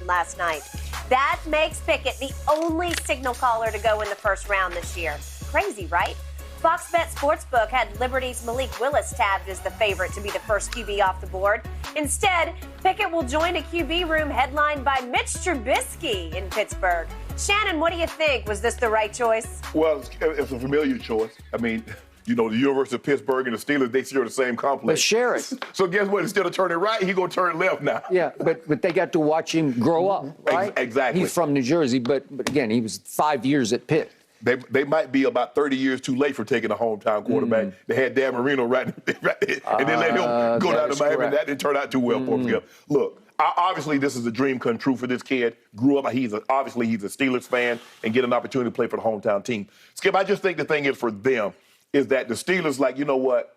last night. That makes Pickett the only signal caller to go in the first round this year. Crazy, right? Fox Bet Sportsbook had Liberty's Malik Willis tabbed as the favorite to be the first QB off the board. Instead, Pickett will join a QB room headlined by Mitch Trubisky in Pittsburgh. Shannon, what do you think? Was this the right choice? Well, it's a familiar choice. I mean, you know, the University of Pittsburgh and the Steelers, they share the same complex. They share it. So guess what? Instead of turning right, he going to turn left now. Yeah, but they got to watch him grow up, right? Exactly. He's from New Jersey, but again, he was 5 years at Pitt. They might be about 30 years too late for taking a hometown quarterback. They had Dan Marino right and they let him go down to Miami, and that didn't turn out too well for him. Look, obviously this is a dream come true for this kid. Grew up, obviously he's a Steelers fan and get an opportunity to play for the hometown team. Skip, I just think the thing is for them is that the Steelers, like, you know what?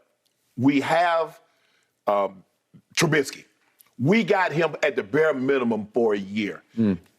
We have Trubisky. We got him at the bare minimum for a year.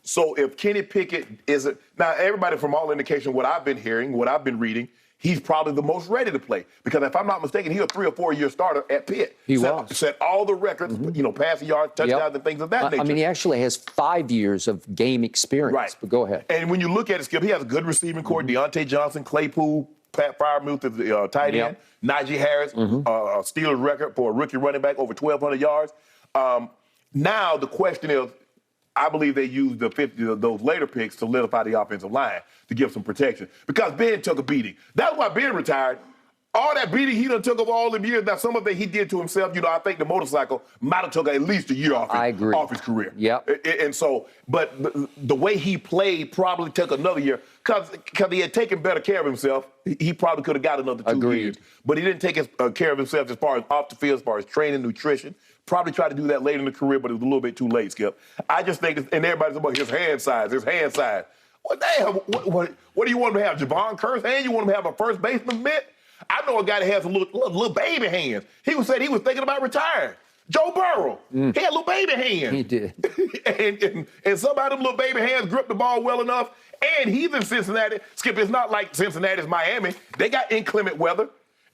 So if Kenny Pickett isn't – now, everybody from all indication, what I've been hearing, what I've been reading, he's probably the most ready to play. Because if I'm not mistaken, he's a 3 or 4 year starter at Pitt. He set all the records, you know, passing yards, touchdowns, and things of that nature. I mean, he actually has 5 years of game experience. Right. But go ahead. And when you look at it, Skip, he has a good receiving core. Deontay Johnson, Claypool, Pat Freiermuth is the tight end. Najee Harris, Steelers record for a rookie running back, over 1,200 yards. Now the question is, I believe they used those later picks to solidify the offensive line to give some protection because Ben took a beating. That's why Ben retired. All that beating he done took of all the years. Now, some of it he did to himself. You know, I think the motorcycle might have took at least a year off his career. Yep. And so, but the way he played probably took another year because he had taken better care of himself. He probably could have got another 2 years. But he didn't take care of himself as far as off the field, as far as training, nutrition. Probably tried to do that later in the career, but it was a little bit too late, Skip. I just think, and everybody's about his hand size. What the hell? What do you want him to have, Javon Curse hand? You want him to have a first baseman mitt? I know a guy that has a little baby hands. He said he was thinking about retiring. Joe Burrow, he had little baby hands. He did. and somehow them little baby hands gripped the ball well enough. And he's in Cincinnati. Skip, it's not like Cincinnati's Miami. They got inclement weather.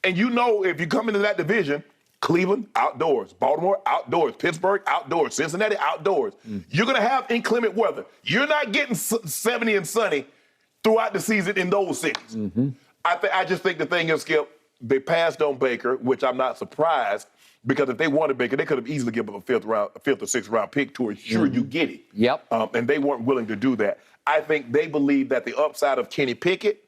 And you know if you come into that division, Cleveland, outdoors. Baltimore, outdoors. Pittsburgh, outdoors. Cincinnati, outdoors. You're going to have inclement weather. You're not getting 70 and sunny throughout the season in those cities. I just think the thing is, Skip, they passed on Baker, which I'm not surprised, because if they wanted Baker, they could have easily given him a fifth or sixth round pick to ensure you get it. Yep. And they weren't willing to do that. I think they believe that the upside of Kenny Pickett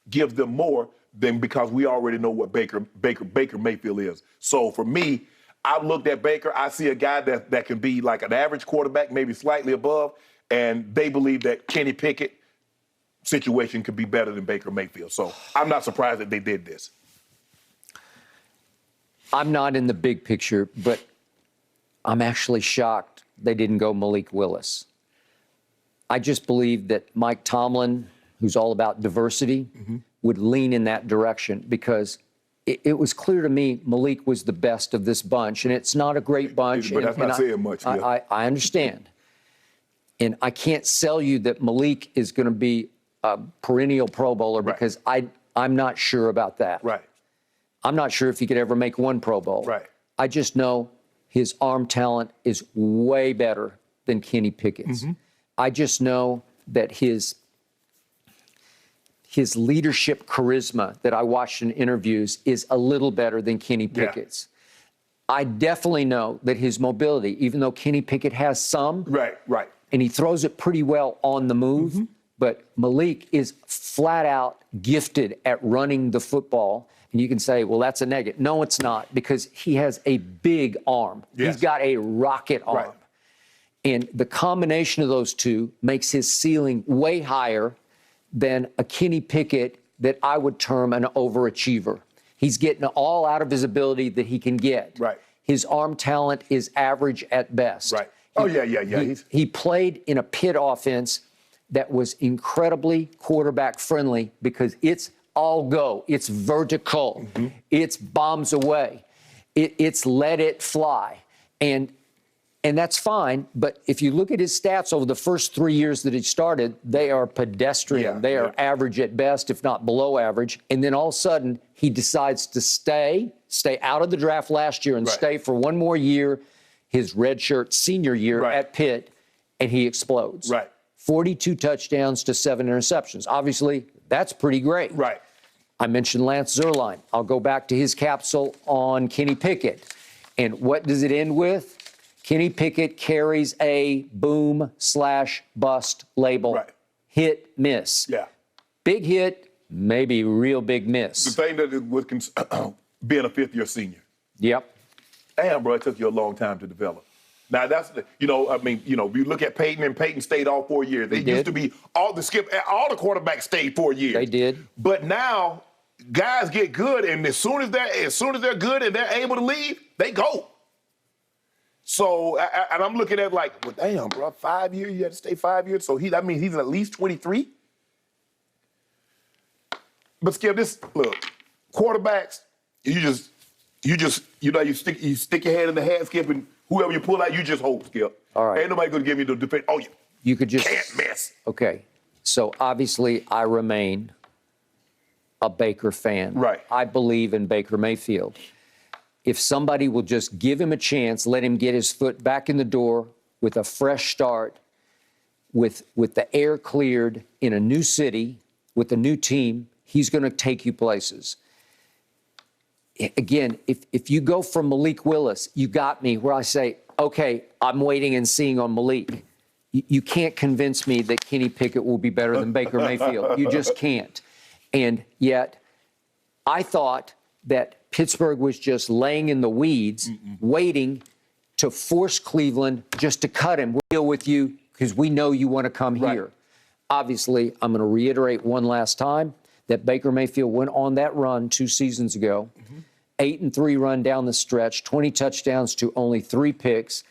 gives them more than because we already know what Baker Mayfield is. So for me, I've looked at Baker. I see a guy that can be like an average quarterback, maybe slightly above, and they believe that Kenny Pickett situation could be better than Baker Mayfield. So I'm not surprised that they did this. I'm not in the big picture, but I'm actually shocked they didn't go Malik Willis. I just believe that Mike Tomlin, who's all about diversity, would lean in that direction because it was clear to me Malik was the best of this bunch, and it's not a great bunch. But that's not saying much. I understand. And I can't sell you that Malik is going to be a perennial Pro Bowler because I'm not sure about that. Right. I'm not sure if he could ever make one Pro Bowl. Right. I just know his arm talent is way better than Kenny Pickett's. I just know that his leadership charisma that I watched in interviews is a little better than Kenny Pickett's. I definitely know that his mobility, even though Kenny Pickett has some, and he throws it pretty well on the move, but Malik is flat out gifted at running the football. And you can say, well, that's a negative. No, it's not, because he has a big arm. He's got a rocket arm. And the combination of those two makes his ceiling way higher than a Kenny Pickett that I would term an overachiever. He's getting all out of his ability that he can get. His arm talent is average at best. He played in a Pitt offense that was incredibly quarterback friendly because it's all go. It's vertical. It's bombs away. It's let it fly. And that's fine, but if you look at his stats over the first 3 years that he started, they are pedestrian. They are average at best, if not below average. And then all of a sudden, he decides to stay out of the draft last year and stay for one more year, his redshirt senior year at Pitt, and he explodes. Right. 42 touchdowns to 7 interceptions. Obviously, that's pretty great. Right. I mentioned Lance Zierlein. I'll go back to his capsule on Kenny Pickett. And what does it end with? Kenny Pickett carries a boom/bust label. Right. Hit, miss. Yeah. Big hit, maybe real big miss. The thing that was being a fifth-year senior. Yep. Damn, bro, it took you a long time to develop. Now, that's, you look at Peyton, and Peyton stayed all 4 years. They used to be all the quarterbacks stayed 4 years. They did. But now, guys get good, and as soon as they're good and they're able to leave, they go. So, and I'm looking at like, well, damn, bro, 5 years, you had to stay 5 years. So he's at least 23. But Skip, quarterbacks, you stick your head in the hat, Skip, and whoever you pull out, you just hope, Skip. All right. Ain't nobody gonna give you the defense. Oh, you could just can't miss. Okay. So obviously I remain a Baker fan. Right. I believe in Baker Mayfield. If somebody will just give him a chance, let him get his foot back in the door with a fresh start, with the air cleared in a new city, with a new team, he's going to take you places. Again, if you go from Malik Willis, you got me where I say, okay, I'm waiting and seeing on Malik. You can't convince me that Kenny Pickett will be better than Baker Mayfield. You just can't. And yet, I thought that Pittsburgh was just laying in the weeds, waiting to force Cleveland just to cut him. We'll deal with you because we know you want to come here. Obviously, I'm going to reiterate one last time that Baker Mayfield went on that run 2 seasons ago, 8-3 run down the stretch, 20 touchdowns to only 3 picks,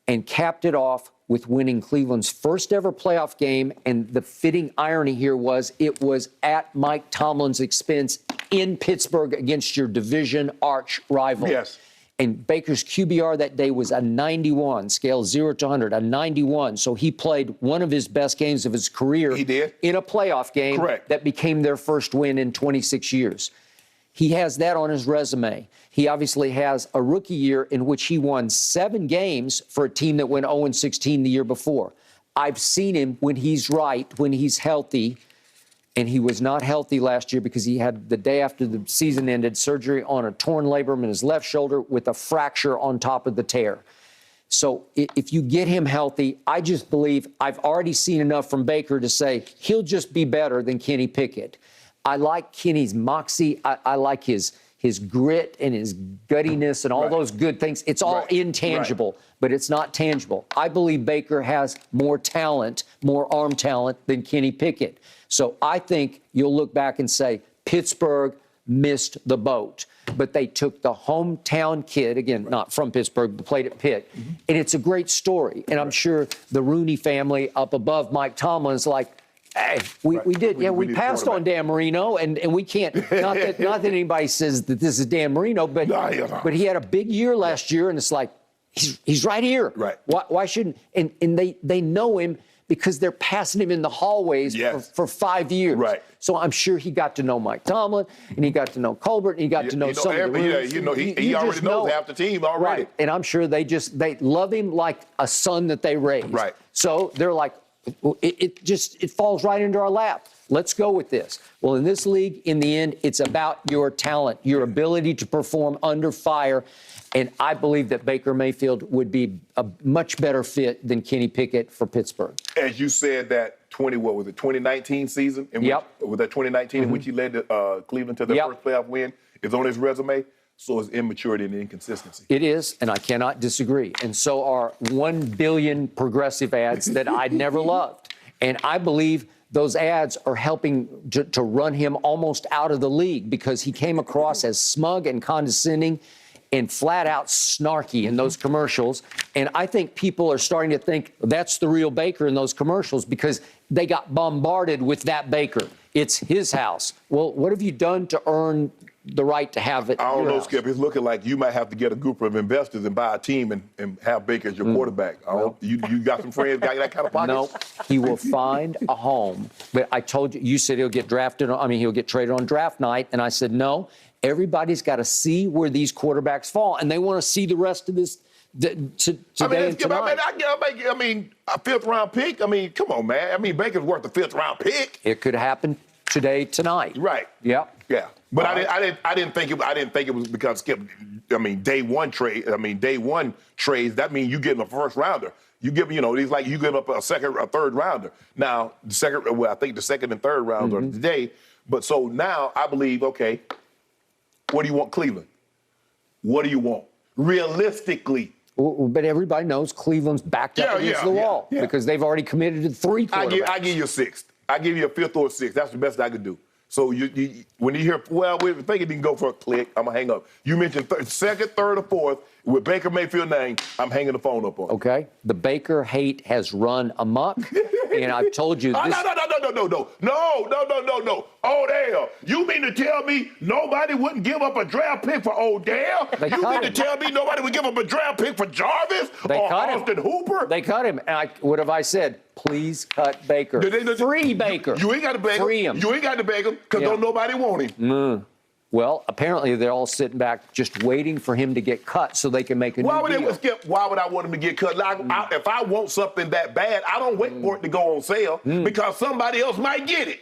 and capped it off with winning Cleveland's first ever playoff game. And the fitting irony here was it was at Mike Tomlin's expense in Pittsburgh against your division arch rival. Yes. And Baker's QBR that day was a 91, scale 0 to 100, a 91. So he played one of his best games of his career. He did. In a playoff game. Correct. That became their first win in 26 years. He has that on his resume. He obviously has a rookie year in which he won 7 games for a team that went 0-16 the year before. I've seen him when he's right, when he's healthy, and he was not healthy last year because he had, the day after the season ended, surgery on a torn labrum in his left shoulder with a fracture on top of the tear. So if you get him healthy, I just believe I've already seen enough from Baker to say he'll just be better than Kenny Pickett. I like Kenny's moxie. I like his grit and his guttiness and all those good things. It's all intangible, but it's not tangible. I believe Baker has more talent, more arm talent than Kenny Pickett. So I think you'll look back and say Pittsburgh missed the boat, but they took the hometown kid, again, not from Pittsburgh, but played at Pitt. And it's a great story. And I'm sure the Rooney family up above Mike Tomlin is like, hey, we did. Yeah, we passed on Dan Marino, and we can't. Not that anybody says that this is Dan Marino, but but he had a big year last year, and it's like he's right here. Right. Why shouldn't? And they know him because they're passing him in the hallways for 5 years. Right. So I'm sure he got to know Mike Tomlin, and he got to know Colbert, and he got to know some of the roots. He already knows half the team already. Right. And I'm sure they love him like a son that they raised. Right. So they're like, it falls right into our lap. Let's go with this. Well, in this league, in the end, it's about your talent, your ability to perform under fire. And I believe that Baker Mayfield would be a much better fit than Kenny Pickett for Pittsburgh. As you said, that 2019 season? Was that 2019 in which he led Cleveland to their first playoff win? Is on his resume. So is immaturity and inconsistency. It is, and I cannot disagree. And so are 1 billion progressive ads that I'd never loved. And I believe those ads are helping to run him almost out of the league because he came across as smug and condescending and flat out snarky in those commercials. And I think people are starting to think that's the real Baker in those commercials because they got bombarded with that Baker. It's his house. Well, what have you done to earn the right to have it? I don't know, Skip. It's looking like you might have to get a group of investors and buy a team and have Baker as your quarterback. You got some friends got that kind of pockets? No, he will find a home. But I told you, you said he'll get he'll get traded on draft night. And I said, no, everybody's got to see where these quarterbacks fall. And they want to see the rest of Today and tonight. I mean, a fifth-round pick. I mean, come on, man. I mean, Baker's worth a fifth-round pick. It could happen today, tonight. Right. Yeah. Yeah. But I didn't think it was because Skip. I mean, day one trades. That means you getting a first rounder. You give, these like you give up a third rounder. Now I think the second and third rounds are today. But so now I believe, okay, what do you want, Cleveland? What do you want? Realistically. But everybody knows Cleveland's backed up against the wall because they've already committed to 3 quarterbacks. I give you a sixth. I give you a fifth or a sixth. That's the best I could do. So when you hear, well, we're thinking you can go for a click, I'm going to hang up. You mentioned second, third, or fourth with Baker Mayfield's name, I'm hanging the phone up on you. Okay. The Baker hate has run amok, and I've told you this. No. Odell. You mean to tell me nobody wouldn't give up a draft pick for Odell? You mean to tell me nobody would give up a draft pick for Jarvis or Austin Hooper? They cut him. And what have I said? Please cut Baker. Free Baker. You ain't got to beg him. Free him. You ain't got to beg him because don't nobody want him. Well, apparently they're all sitting back just waiting for him to get cut so they can make a new deal. Why would I want him to get cut? If I want something that bad, I don't wait for it to go on sale because somebody else might get it.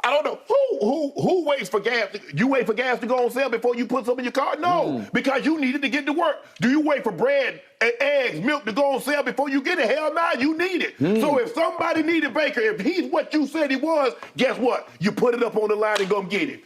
I don't know. Who waits for gas? You wait for gas to go on sale before you put something in your car? No, because you needed to get to work. Do you wait for bread and eggs, milk to go on sale before you get it? Hell no, you need it. So if somebody needed Baker, if he's what you said he was, guess what? You put it up on the line and go get it.